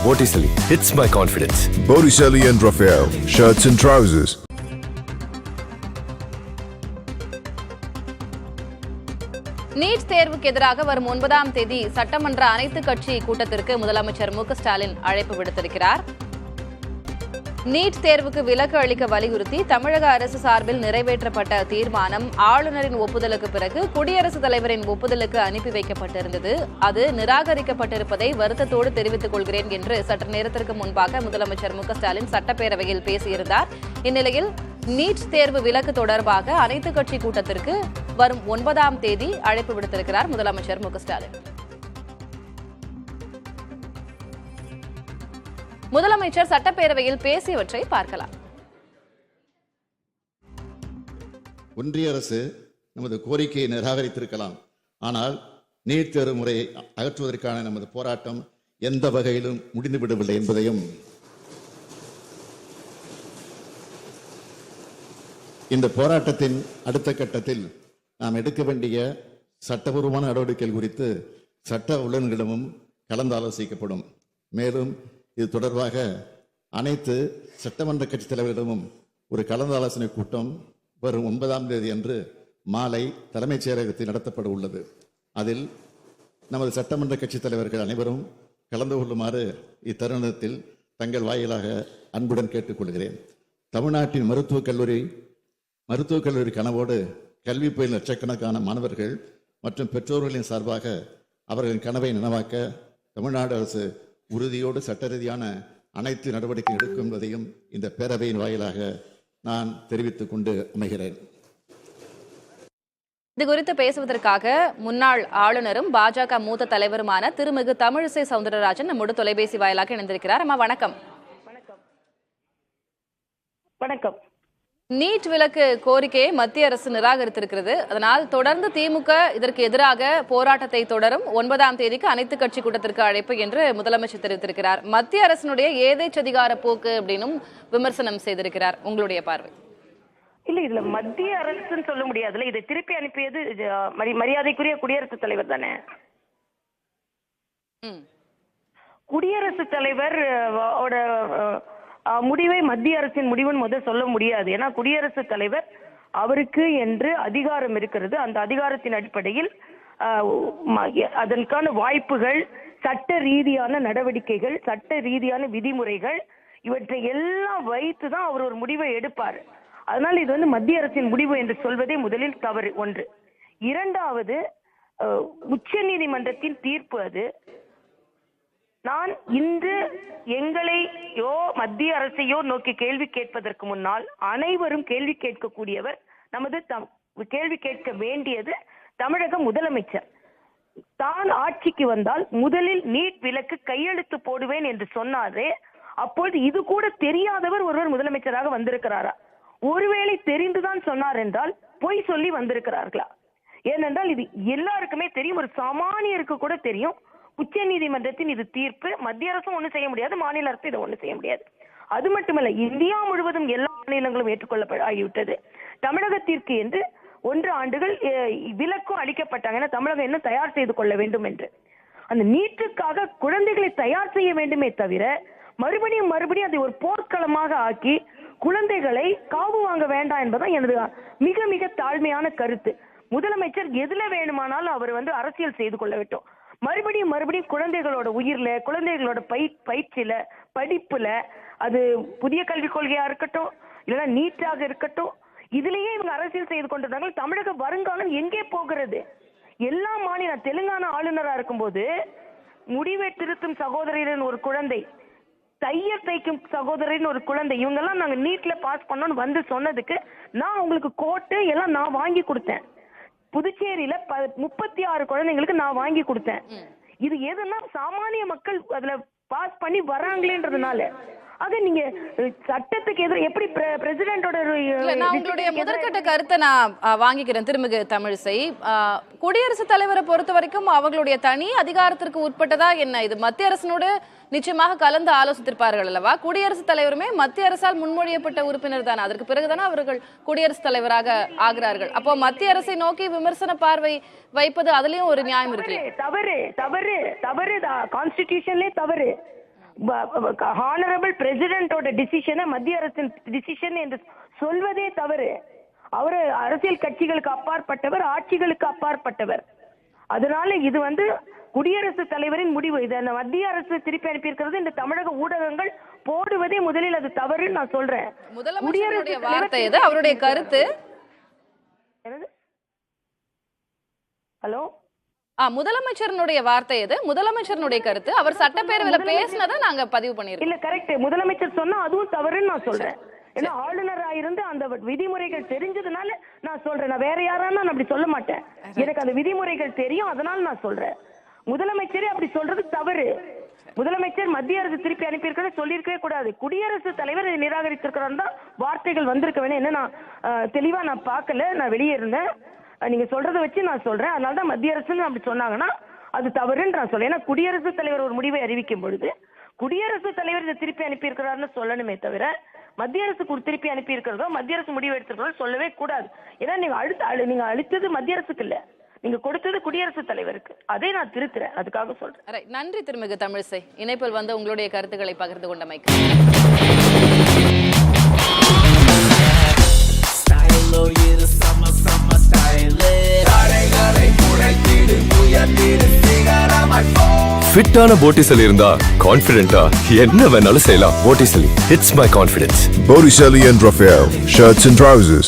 Botticelli hits my confidence. Botticelli and Raphael, shirts and trousers. NEET தேர்வுக்கு எதிராக வரும் 9ஆம் தேதி சட்டமன்ற அனைத்து கட்சி கூட்டத்திற்கு முதலமைச்சர் மு.க.ஸ்டாலின் அழைப்பு விடுத்திருக்கிறார். நீட் தேர்வுக்கு விலக்கு அளிக்க வலியுறுத்தி தமிழக அரசு சார்பில் நிறைவேற்றப்பட்ட தீர்மானம் ஆளுநரின் ஒப்புதலுக்கு பிறகு குடியரசுத் தலைவரின் ஒப்புதலுக்கு அனுப்பி வைக்கப்பட்டிருந்தது. அது நிராகரிக்கப்பட்டிருப்பதை வருத்தத்தோடு தெரிவித்துக் கொள்கிறேன் என்று சற்று நேரத்திற்கு முன்பாக முதலமைச்சர் மு.க.ஸ்டாலின் சட்டப்பேரவையில் பேசியிருந்தார். இந்நிலையில் நீட் தேர்வு விலக்கு தொடர்பாக அனைத்து கட்சி கூட்டத்திற்கு வரும் 9ஆம் தேதி அழைப்பு விடுத்திருக்கிறார் முதலமைச்சர் மு.க.ஸ்டாலின். முதலமைச்சர் சட்டப்பேரவையில் பேசியவற்றை பார்க்கலாம். ஒன்றிய அரசு நமது கோரிக்கையை நிராகரித்திருக்கலாம். ஆனால் நீட் தேர்வு முறையை அகற்றுவதற்கான நமது போராட்டம் எந்த வகையிலும் முடிந்துவிடவில்லை என்பதையும் இந்த போராட்டத்தின் அடுத்த கட்டத்தில் நாம் எடுக்க வேண்டிய சட்டபூர்வமான நடவடிக்கைகள் குறித்து சட்ட வல்லுநர்களிடமும் கலந்தாலோசிக்கப்படும். மேலும் இது தொடர்பாக அனைத்து சட்டமன்ற கட்சித் தலைவர்களிடமும் ஒரு கலந்தாலோசனை கூட்டம் வரும் 9ஆம் தேதி அன்று மாலை தலைமைச் செயலகத்தில் நடத்தப்பட உள்ளது. அதில் நமது சட்டமன்ற கட்சித் தலைவர்கள் அனைவரும் கலந்து கொள்ளுமாறு இத்தருணத்தில் தங்கள் வாயிலாக அன்புடன் கேட்டுக்கொள்கிறேன். தமிழ்நாட்டின் மருத்துவக் கல்லூரி கனவோடு கல்வி பயிலும் லட்சக்கணக்கான மாணவர்கள் மற்றும் பெற்றோர்களின் சார்பாக அவர்களின் கனவை நனவாக்க தமிழ்நாடு அரசு உறுதியோடு சட்ட ரீதியான அனைத்து நடவடிக்கை எடுக்கும் என்பதையும் இந்த பேரவையின் வாயிலாக நான் தெரிவித்துக் கொண்டு அமைகிறேன். இது குறித்து பேசுவதற்காக முன்னாள் ஆளுநரும் பாஜக மூத்த தலைவருமான திருமிகு தமிழிசை சவுந்தரராஜன் நம்மோடு தொலைபேசி வாயிலாக இணைந்திருக்கிறார். அம்மா வணக்கம். வணக்கம். நீட் விலக்கு கோரிக்கையை மத்திய அரசு நிராகரித்திருக்கிறது. அதனால் தொடர்ந்து திமுக இதற்கு எதிராக போராட்டத்தை தொடரும். 9ஆம் தேதிக்கு அனைத்து கட்சி கூட்டத்திற்கு அழைப்பு என்று முதலமைச்சர் தெரிவித்திருக்கிறார். மத்திய அரசினுடைய ஏதேச்சதிகார போக்கு அப்படின்னும் விமர்சனம் செய்திருக்கிறார். உங்களுடைய பார்வை? இல்ல, இதுல மத்திய அரசுன்னு சொல்ல முடியாதுல்ல. இதை திருப்பி அனுப்பியது மரியாதைக்குரிய குடியரசுத் தலைவர் தானே. குடியரசுத் தலைவர் முடிவை மத்திய அரசின் முடிவுன்னு முதல் சொல்ல முடியாது. ஏன்னா குடியரசுத் தலைவர் அவருக்கு என்று அதிகாரம் இருக்கிறது. அந்த அதிகாரத்தின் அடிப்படையில் அதற்கான வாய்ப்புகள், சட்ட ரீதியான நடவடிக்கைகள், சட்ட ரீதியான விதிமுறைகள் இவற்றை எல்லாம் வைத்துதான் அவர் ஒரு முடிவை எடுப்பார். அதனால இது வந்து மத்திய அரசின் முடிவு என்று சொல்வதே முதலில் தவறு. ஒன்று. இரண்டாவது, உச்ச நீதிமன்றத்தின் தீர்ப்பு அது. நான் இன்று எங்களையோ மத்திய அரசையோ நோக்கி கேள்வி கேட்பதற்கு முன்னால் அனைவரும் கேள்வி கேட்கக்கூடியவர், நமது கேள்வி கேட்க வேண்டியது தமிழக முதலமைச்சர். தான் ஆட்சிக்கு வந்தால் முதலில் நீட் விலக்கு கையெழுத்து போடுவேன் என்று சொன்னாரே, அப்பொழுது இது கூட தெரியாதவர் ஒருவர் முதலமைச்சராக வந்திருக்கிறாரா? ஒருவேளை தெரிந்துதான் சொன்னார் என்றால் பொய் சொல்லி வந்திருக்கிறார்களா? ஏனென்றால் இது எல்லாருக்குமே தெரியும், ஒரு சாமானியருக்கு கூட தெரியும். உச்ச நீதிமன்றத்தின் இது தீர்ப்பு. மத்திய அரசும் ஒண்ணு செய்ய முடியாது, மாநில அரசு இதை ஒண்ணு செய்ய முடியாது. அது மட்டுமல்ல, இந்தியா முழுவதும் எல்லா மாநிலங்களும் ஏற்றுக்கொள்ளப்படாகிவிட்டது. தமிழகத்திற்கு என்று 1 ஆண்டுகள் விலக்கும் அளிக்கப்பட்டாங்க. ஏன்னா தமிழகம் இன்னும் தயார் செய்து கொள்ள வேண்டும் என்று. அந்த நீட்டுக்காக குழந்தைகளை தயார் செய்ய வேண்டுமே தவிர மறுபடியும் அதை ஒரு போர்க்களமாக ஆக்கி குழந்தைகளை காவு வாங்க வேண்டாம் என்பதுதான் எனது மிக மிக தாழ்மையான கருத்து. முதலமைச்சர் எதுல வேணுமானாலும் அவர் அரசியல் செய்து கொள்ள வேண்டும். மறுபடியும் குழந்தைகளோட உயிர்ல, குழந்தைகளோட பயிற்சியில, படிப்புல, அது புதிய கல்விக் கொள்கையா இருக்கட்டும், இல்லைன்னா நீட்டாக இருக்கட்டும், இதுலயே இவங்க அரசியல் செய்து கொண்டிருந்தாங்க. தமிழக வருங்காலம் எங்கே போகிறது? எல்லா மாநிலம், தெலுங்கானா ஆளுநரா இருக்கும்போது முடிவை திருத்தும் சகோதரின் ஒரு குழந்தை, தையர் தைக்கும் சகோதரின் ஒரு குழந்தை, இவங்க எல்லாம் நாங்க நீட்ல பாஸ் பண்ணோம்னு சொன்னதுக்கு நான் உங்களுக்கு கோட்டு எல்லாம் நான் வாங்கி கொடுத்தேன். புதுச்சேரியில 36 குழந்தைங்களுக்கு நான் வாங்கி கொடுத்தேன். இது எதுனா சாமானிய மக்கள் அதுல பாஸ் பண்ணி வராங்களேன்றதுனால. ஆக நீங்க சட்டத்துக்கு எதிராக எப்படி பிரசிடென்டோட உங்களுடைய முதற்கட்ட கருத்தை நான் வாங்கிக்கிறேன். திருமிகு தமிழிசை, குடியரசுத் தலைவரை பொறுத்த வரைக்கும் அவர்களுடைய தனி அதிகாரத்திற்கு உட்பட்டதா என்ன? இது மத்திய அரசனோடு நிச்சயமாக கலந்து ஆலோசித்திருப்பார்கள் அல்லவா? குடியரசுத் தலைவருமே மத்திய அரசால் முன்மொழியப்பட்ட உறுப்பினர் தானே. அதற்கு பிறகுதானே அவர்கள் குடியரசுத் தலைவராக ஆகிறார்கள். அப்போ மத்திய அரசை நோக்கி விமர்சன பார்வை வைப்பது அதுலயும் ஒரு நியாயம் இருக்கு. தவறு, கான்ஸ்டிடியூஷன்லே தவறு. ஹானரபிள் பிரசிடென்டோட டிசிஷனை மத்திய அரசின் டிசிஷன் என்று சொல்வதே தவறு. அவர் அரசியல் கட்சிகளுக்கு அப்பாற்பட்டவர், ஆட்சிகளுக்கு அப்பாற்பட்டவர். அதனால இது குடியரசுத் தலைவரின் முடிவு. இதை மத்திய அரசு திருப்பி அனுப்பியிருக்கிறது இந்த தமிழக ஊடகங்கள் போடுவதே முதலில் அது தவறுன்னு நான் சொல்றேன். முதலமைச்சருடைய வார்த்தை எது, அவருடைய கருத்து? ஹலோ, முதலமைச்சருடைய வார்த்தை எது, முதலமைச்சருடைய கருத்து? அவர் சட்டப்பேரவையில பேசினதை நாங்க பதிவு பண்ணிருக்கோம். இல்ல கரெக்ட், முதலமைச்சர் சொன்னா அதுவும் தவறுன்னு நான் சொல்றேன். ஏன்னா ஆளுநரா இருந்து அந்த விதிமுறைகள் தெரிஞ்சதுனால நான் சொல்றேன். நான் வேற யாரானா நான் அப்படி சொல்ல மாட்டேன். எனக்கு அந்த விதிமுறைகள் தெரியும், அதனால நான் சொல்றேன். முதலமைச்சரே அப்படி சொல்றது தவறு. முதலமைச்சர் மத்திய அரசு திருப்பி அனுப்பியிருக்கிறத சொல்லியிருக்கவே கூடாது. குடியரசுத் தலைவர் இதை நிராகரித்திருக்கிறார் தான் வார்த்தைகள் வந்திருக்க வேணும். என்ன நான் தெளிவா நான் பார்க்கல, நான் வெளியே இருந்தேன். நீங்க சொல்றதை வச்சு நான் சொல்றேன். அதனாலதான் மத்திய அரசு அப்படி சொன்னாங்கன்னா அது தவறுன்னு நான் சொல்றேன். ஏன்னா குடியரசுத் தலைவர் ஒரு முடிவை அறிவிக்கும் பொழுது குடியரசுத் தலைவர் இதை திருப்பி அனுப்பி இருக்கிறாருன்னு சொல்லணுமே தவிர மத்திய அரசுக்கு திருப்பி அனுப்பி இருக்கிறதோ மத்திய அரசு முடிவு எடுத்திருக்கிறதோ சொல்லவே கூடாது. ஏன்னா நீங்க அளித்தது மத்திய அரசுக்கு இல்ல, நீங்க கொடுத்தது குடியரசுத் தலைவருக்கு. அதை நான் திருத்துறேன், அதுக்காக சொல்றேன். நன்றி திருமிகு தமிழிசை, இணைப்பில் உங்களுடைய கருத்துக்களை பகிர்ந்து கொண்டமைக்கு. ஃபிட்டான போட்டிசலி இருந்தா கான்ஃபிடென்ட்டா என்ன வேணாலும் செய்யலாம். Botticelli, it's my confidence. Botticelli and Raphael, shirts and trousers.